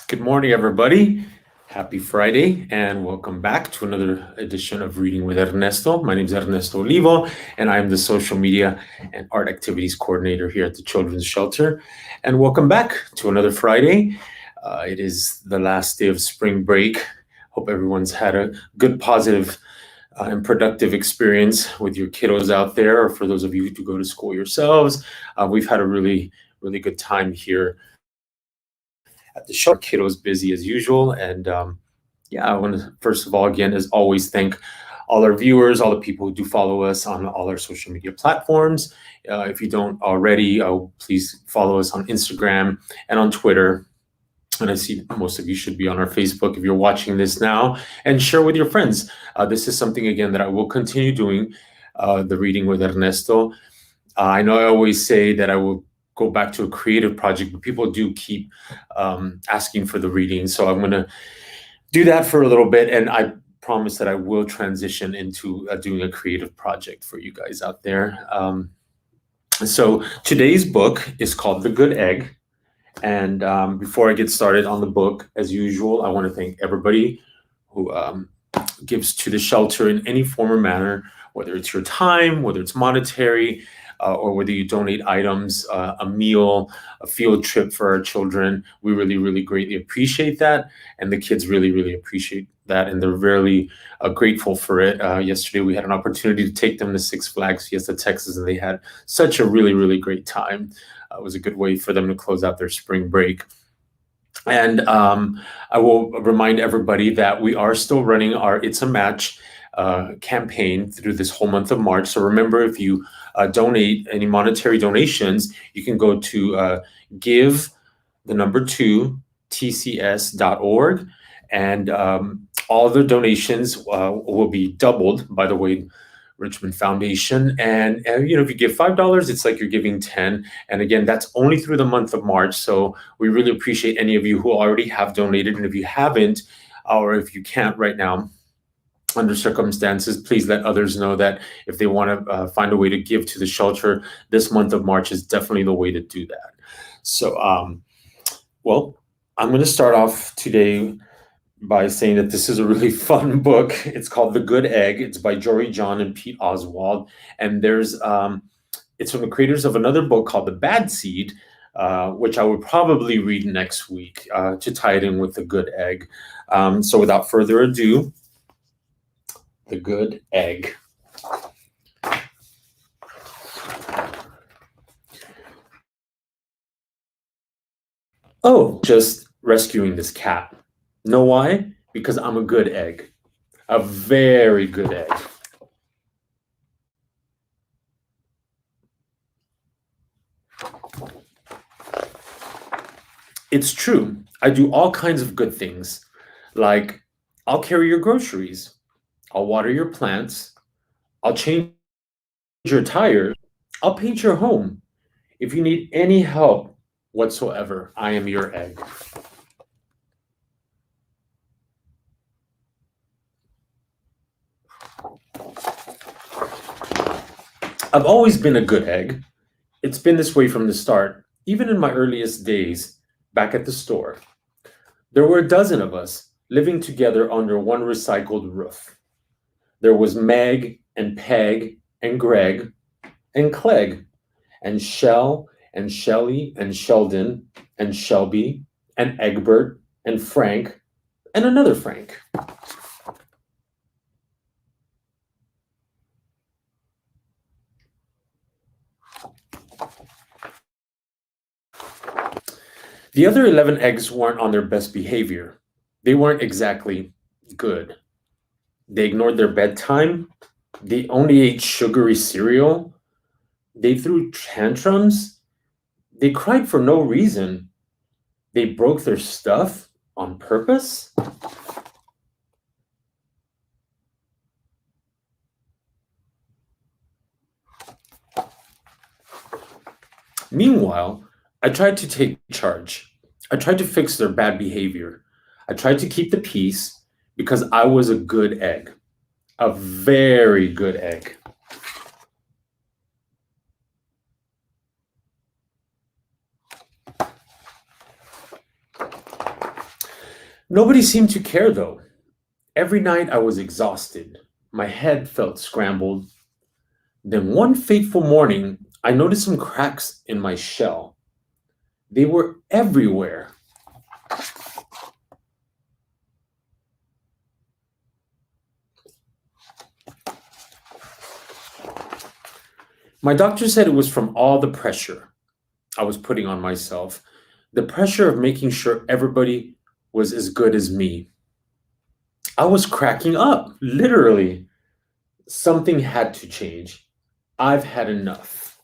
Good morning, everybody. Happy Friday, and welcome back to another edition of Reading with Ernesto. My name is Ernesto Olivo, and I am the social media and art activities coordinator here at the Children's Shelter. And welcome back to another Friday. It is the last day of spring break. Hope everyone's had a good, positive, and productive experience with your kiddos out there, or for those of you who do go to school yourselves. We've had a really good time here at the shelter. Kiddos busy as usual, and yeah, I want to first of all, again, as always, thank all our viewers, all the people who do follow us on all our social media platforms. If you don't already, please follow us on Instagram and on Twitter. And I see most of you should be on our Facebook if you're watching this now, and share with your friends. This is something, again, that I will continue doing, the Reading with Ernesto. I know I always say that I will go back to a creative project, but people do keep asking for the reading. So I'm going to do that for a little bit, and I promise that I will transition into doing a creative project for you guys out there. So today's book is called The Good Egg. And before I get started on the book, as usual, I want to thank everybody who gives to the shelter in any form or manner, whether it's your time, whether it's monetary, or whether you donate items, a meal, a field trip for our children. We really greatly appreciate that. And the kids really appreciate that. And they're really grateful for it. Yesterday, we had an opportunity to take them to Six Flags Fiesta, Texas, and they had such a really great time. It was a good way for them to close out their spring break. And I will remind everybody that we are still running our It's a Match campaign through this whole month of March. So remember, if you donate any monetary donations, you can go to give the number 2 tcs.org, and all the donations will be doubled by the Wade Richmond Foundation. And if you give $5, it's like you're giving 10. And again, that's only through the month of March. So we really appreciate any of you who already have donated. And if you haven't, or if you can't right now, under circumstances, please let others know that if they want to find a way to give to the shelter, this month of March is definitely the way to do that. So, well, I'm going to start off today by saying that this is a really fun book. It's called The Good Egg. It's by Jory John and Pete Oswald. And it's from the creators of another book called The Bad Seed, which I would probably read next week to tie it in with The Good Egg. So without further ado, The Good Egg. Oh, just rescuing this cat. Know why? Because I'm a good egg. A very good egg. It's true. I do all kinds of good things. Like, I'll carry your groceries. I'll water your plants. I'll change your tires. I'll paint your home. If you need any help whatsoever, I am your egg. I've always been a good egg. It's been this way from the start, even in my earliest days back at the store. There were a dozen of us living together under one recycled roof. There was Meg and Peg and Greg and Clegg and Shell and Shelley and Sheldon and Shelby and Egbert and Frank and another Frank. The other 11 eggs weren't on their best behavior. They weren't exactly good. They ignored their bedtime. They only ate sugary cereal. They threw tantrums. They cried for no reason. They broke their stuff on purpose. Meanwhile, I tried to take charge. I tried to fix their bad behavior. I tried to keep the peace because I was a good egg, a very good egg. Nobody seemed to care, though. Every night I was exhausted. My head felt scrambled. Then one fateful morning, I noticed some cracks in my shell. They were everywhere. My doctor said it was from all the pressure I was putting on myself, the pressure of making sure everybody was as good as me. I was cracking up, literally. Something had to change. I've had enough.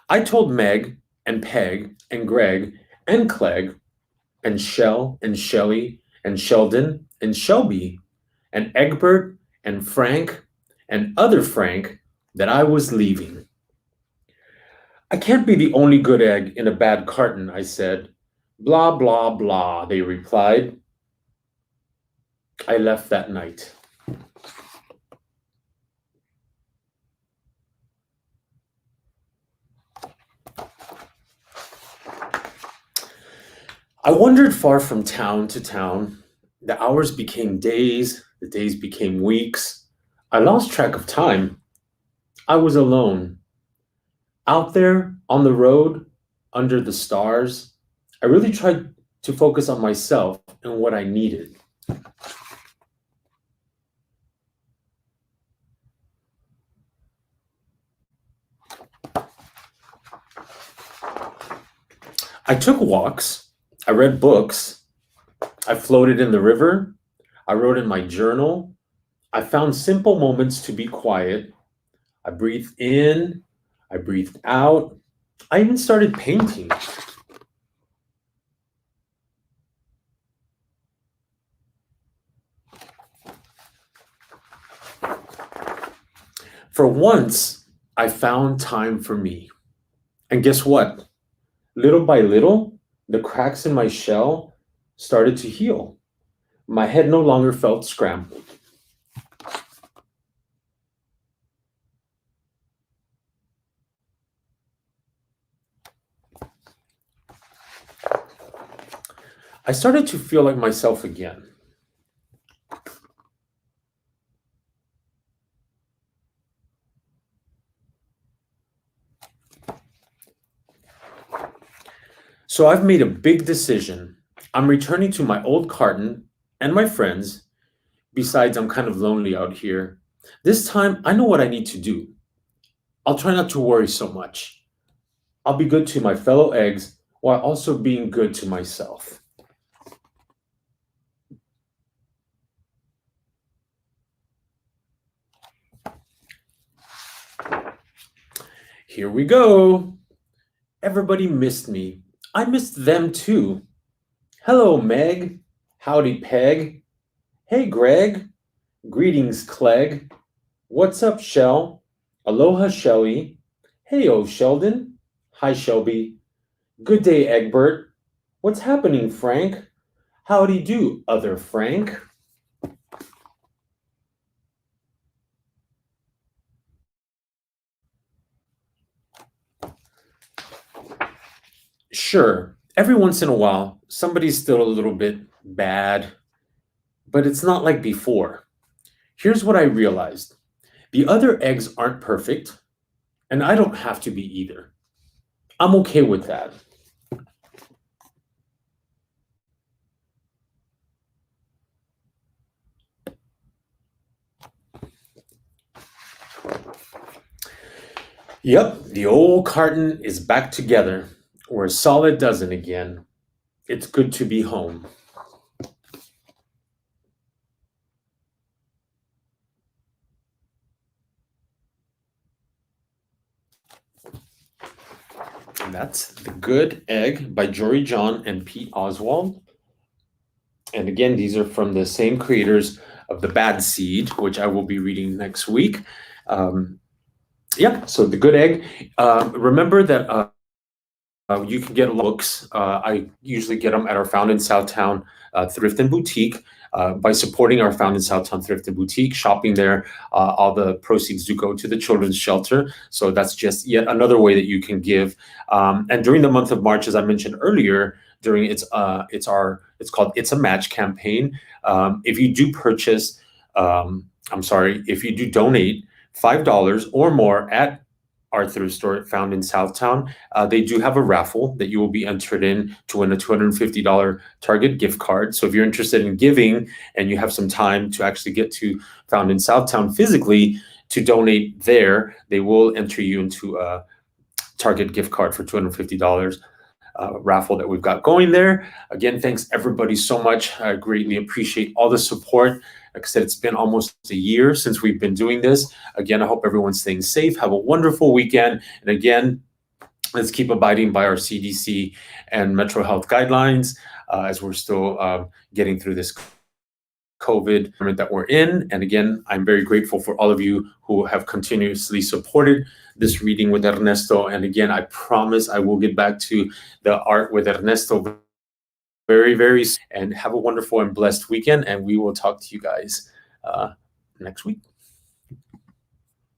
I told Meg and Peg and Greg and Clegg and Shell and Shelley and Sheldon and Shelby and Egbert and Frank and other Frank that I was leaving. I can't be the only good egg in a bad carton, I said. Blah, blah, blah, they replied. I left that night. I wandered far from town to town. The hours became days, the days became weeks. I lost track of time. I was alone. Out there on the road, under the stars, I really tried to focus on myself and what I needed. I took walks, I read books, I floated in the river, I wrote in my journal, I found simple moments to be quiet. I breathed in, I breathed out, I even started painting. For once, I found time for me. And guess what? Little by little, the cracks in my shell started to heal. My head no longer felt scrambled. I started to feel like myself again. So I've made a big decision. I'm returning to my old carton and my friends. Besides, I'm kind of lonely out here. This time, I know what I need to do. I'll try not to worry so much. I'll be good to my fellow eggs while also being good to myself. Here we go. Everybody missed me. I missed them too. Hello, Meg. Howdy, Peg. Hey, Greg. Greetings, Clegg. What's up, Shell? Aloha, Shelly. Hey, oh, Sheldon. Hi, Shelby. Good day, Egbert. What's happening, Frank? Howdy do, other Frank. Sure, every once in a while, somebody's still a little bit bad, but it's not like before. Here's what I realized: the other eggs aren't perfect, and I don't have to be either. I'm okay with that. Yep, the old carton is back together. We're a solid dozen again. It's good to be home. And that's The Good Egg by Jory John and Pete Oswald. And again, these are from the same creators of The Bad Seed, which I will be reading next week. Yeah, so The Good Egg. Remember that you can get books. I usually get them at our Found in Southtown Thrift and Boutique. by supporting our Found in Southtown Thrift and Boutique, shopping there. All the proceeds do go to the children's shelter. So that's just yet another way that you can give. And during the month of March, as I mentioned earlier, during it's called It's a Match campaign. If you do purchase, if you do donate $5 or more at our thrift store found in Southtown, they do have a raffle that you will be entered in to win a $250 Target gift card. So if you're interested in giving and you have some time to actually get to Found in Southtown physically to donate there, they will enter you into a Target gift card for $250 raffle that we've got going there. Again, thanks everybody so much. I greatly appreciate all the support. Like I said, it's been almost a year since we've been doing this. Again, I hope everyone's staying safe. Have a wonderful weekend. And again, let's keep abiding by our CDC and Metro Health guidelines as we're still getting through this COVID that we're in. And again, I'm very grateful for all of you who have continuously supported this reading with Ernesto. And again, I promise I will get back to the art with Ernesto very, very soon. And have a wonderful and blessed weekend. And we will talk to you guys next week.